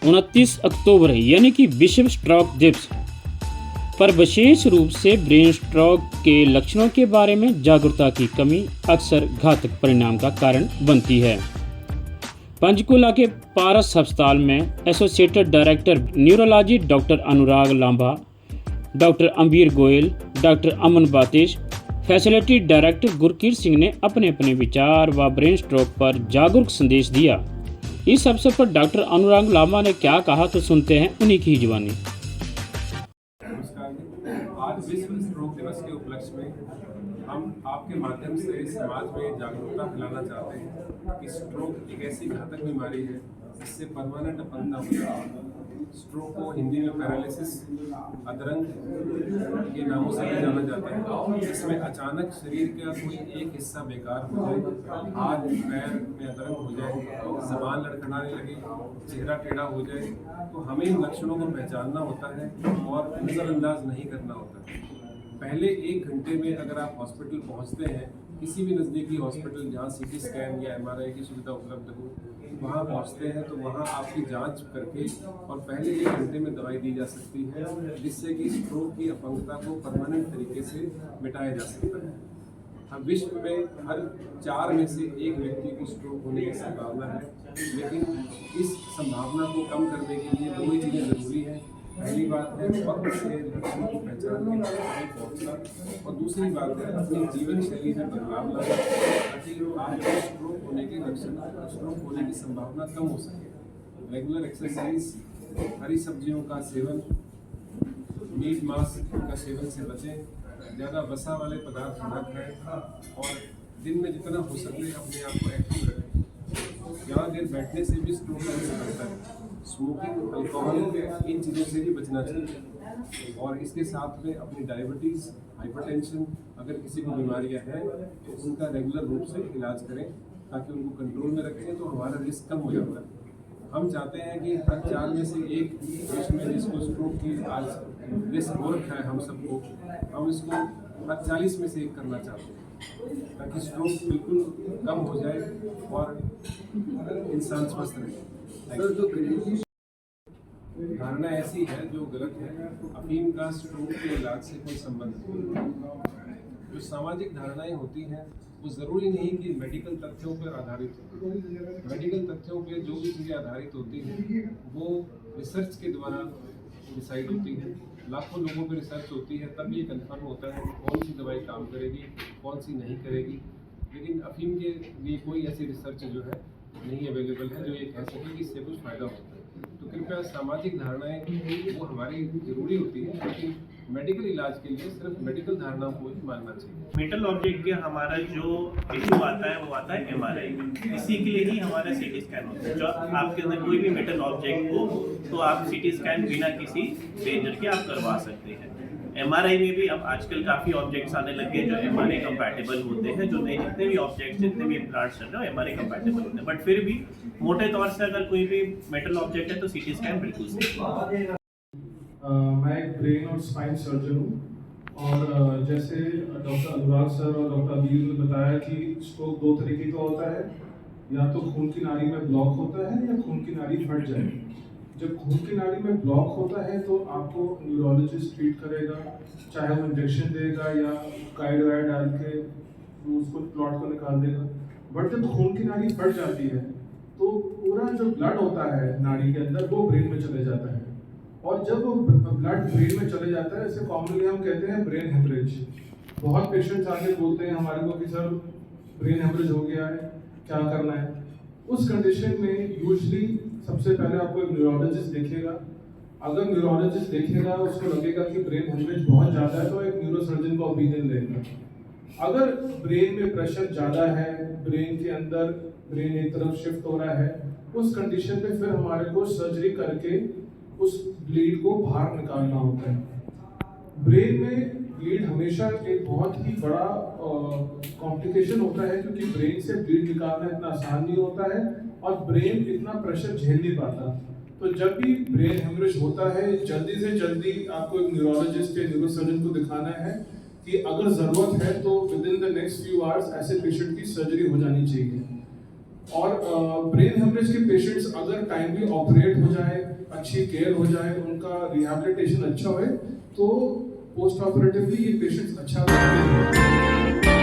29 अक्टूबर यानी कि विश्व स्ट्रोक दिवस पर विशेष रूप से ब्रेन स्ट्रोक के लक्षणों के बारे में जागरूकता की कमी अक्सर घातक परिणाम का कारण बनती है। पंचकुला के पारस अस्पताल में एसोसिएटेड डायरेक्टर न्यूरोलॉजी डॉक्टर अनुराग लांबा, डॉक्टर अमवीर गोयल, डॉक्टर अमन बातिश, फैसिलिटी डायरेक्टर गुरकीरत सिंह ने अपने अपने विचार व ब्रेन स्ट्रोक पर जागरूक संदेश दिया। इस अवसर पर डॉक्टर अनुराग लांबा ने क्या कहा तो सुनते हैं उन्हीं की जुबानी। आज विश्व स्ट्रोक दिवस के उपलक्ष्य में हम आपके माध्यम से समाज में जागरूकता फैलाना चाहते हैं कि स्ट्रोक एक ऐसी घातक बीमारी है जिससे परमानेंट अपंग हो जाता है। स्ट्रोक को हिंदी में पैरालिसिस, अधरंग के नामों से भी जाना जाता है, जिसमें अचानक शरीर का कोई एक हिस्सा बेकार हो जाए, हाथ पैर में अधरंग हो जाए, जबान लड़खड़ाने लगे, चेहरा टेढ़ा हो जाए, तो हमें इन लक्षणों को पहचानना होता है और नज़रअंदाज नहीं करना होता है। पहले 1 घंटे में अगर आप हॉस्पिटल पहुंचते हैं, किसी भी नज़दीकी हॉस्पिटल जहां सीटी स्कैन या एमआरआई की सुविधा उपलब्ध हो, वहां पहुंचते हैं तो वहां आपकी जांच करके और पहले 1 घंटे में दवाई दी जा सकती है, जिससे कि स्ट्रोक की अपंगता को परमानेंट तरीके से मिटाया जा सकता है। हम विश्व में हर 4 में से 1 व्यक्ति को स्ट्रोक होने की संभावना है, लेकिन इस संभावना को कम करने के लिए 2 ही चीज़ें ज़रूरी हैं। पहली बात है वक्त से लक्षणों को पहचान के पहुँचना, और दूसरी बात है अपनी जीवन शैली में बदलाव लाना ताकि आपको स्ट्रोक होने के लक्षण, स्ट्रोक होने की संभावना कम हो सके। रेगुलर एक्सरसाइज, हरी सब्जियों का सेवन, मीट मांस का सेवन से बचें, ज़्यादा वसा वाले पदार्थ न खाएं और दिन में जितना हो सके अपने आप को एक्टिव रखें। ज़्यादा देर बैठने से भी स्ट्रोक का असर पड़ता है। स्मोकिंग, अल्कोहल, इन चीज़ों से भी बचना चाहिए और इसके साथ में अपनी डायबिटीज़, हाइपरटेंशन, अगर किसी को बीमारियां हैं तो उनका रेगुलर रूप से इलाज करें ताकि उनको कंट्रोल में रखें, तो हमारा रिस्क कम हो जाता है। हम चाहते हैं कि हर 4 में से 1 देश में जिसको स्ट्रोक की आज रिस्क हो रखा है हम सबको, हम इसको हर 40 में से 1 करना चाहते हैं ताकि स्ट्रोक बिल्कुल कम हो जाए और इंसान स्वस्थ रहे। धारणा ऐसी है जो गलत है। अफीम का स्ट्रोक के इलाज से कोई संबंध नहीं। जो सामाजिक धारणाएं होती हैं वो ज़रूरी नहीं कि मेडिकल तथ्यों पर आधारित हो। मेडिकल तथ्यों पर जो भी चीज़ें आधारित होती हैं वो रिसर्च के द्वारा डिसाइड होती हैं। लाखों लोगों पर रिसर्च होती है, तब ये कंफर्म होता है कि कौन सी दवाई काम करेगी, कौन सी नहीं करेगी। लेकिन अफीम के लिए कोई ऐसी रिसर्च जो है नहीं अवेलेबल है जो ये कह सके कि इससे कुछ फ़ायदा होता है। तो कृपया सामाजिक धारणाएं वो हमारी ज़रूरी होती है, लेकिन मेडिकल इलाज के लिए सिर्फ मेडिकल धारणाओं को ही मानना चाहिए। मेटल ऑब्जेक्ट के हमारा जो इशू आता है वो आता है एमआरआई में। इसी के लिए ही हमारा सीटी स्कैन होता है। जो आपके अंदर कोई भी मेटल ऑब्जेक्ट हो तो आप सीटी स्कैन बिना किसी डेंजर के आप करवा सकते हैं। एमआरआई में भी अब आजकल काफ़ी ऑब्जेक्ट्स आने लगे जो एमआरआई कंपैटिबल होते हैं। जो नए जितने भी ऑब्जेक्ट्स, जितने भी इम्प्लांट्स चल रहे हैं एमआरआई कंपैटिबल होते हैं, बट फिर भी मोटे तौर से अगर कोई भी मेटल ऑब्जेक्ट है तो सीटी स्कैन बिल्कुल सही है। मैं एक ब्रेन और स्पाइन सर्जन हूँ और जैसे डॉक्टर अनुराग सर और डॉक्टर अबीर ने बताया कि स्ट्रोक 2 तरीके का होता है, या तो खून की नाड़ी में ब्लॉक होता है या खून की नाड़ी फट जाए। जब खून की नाड़ी में ब्लॉक होता है तो आपको न्यूरोलॉजिस्ट ट्रीट करेगा, चाहे वो इंजेक्शन देगा या गाइड वाइड डाल के उसको क्लॉट को निकाल देगा। बट जब खून की नाड़ी फट जाती है तो पूरा जो ब्लड होता है नाड़ी के अंदर वो ब्रेन में चले जाता है, और जब वो ब्लड ब्रेन में चले जाता है इसे कॉमनली हम कहते हैं ब्रेन हेमरेज। बहुत पेशेंट्स आके बोलते हैं हमारे को कि सर ब्रेन हेमरेज हो गया है, क्या करना है। उस कंडीशन में यूजुअली सबसे पहले आपको एक न्यूरोलॉजिस्ट देखेगा। अगर न्यूरोलॉजिस्ट देखेगा उसको लगेगा कि ब्रेन हेमरेज बहुत ज़्यादा है तो एक न्यूरोसर्जन को ओपिनियन लेगा। अगर ब्रेन में प्रेशर ज़्यादा है, ब्रेन के अंदर ब्रेन एक तरफ शिफ्ट हो रहा है, उस कंडीशन में फिर हमारे को सर्जरी करके उस ब्लीड को बाहर निकालना होता है। ब्रेन में ब्लीड हमेशा एक बहुत ही बड़ा कॉम्प्लिकेशन होता है, क्योंकि ब्रेन से ब्लीड निकालना इतना आसान नहीं होता है और ब्रेन इतना प्रेशर झेल नहीं पाता। तो जब भी ब्रेन हेमरेज होता है जल्दी से जल्दी आपको एक न्यूरोलॉजिस्ट या न्यूरोसर्जन को दिखाना है कि अगर ज़रूरत है तो with in the next few hours ऐसे पेशेंट की सर्जरी हो जानी चाहिए। और ब्रेन हेमरेज के पेशेंट्स अगर टाइमली ऑपरेट हो जाए, अच्छी केयर हो जाए, उनका रिहैबिलिटेशन अच्छा हो, तो पोस्ट ऑपरेटिवली ये पेशेंट्स अच्छा रहते हैं।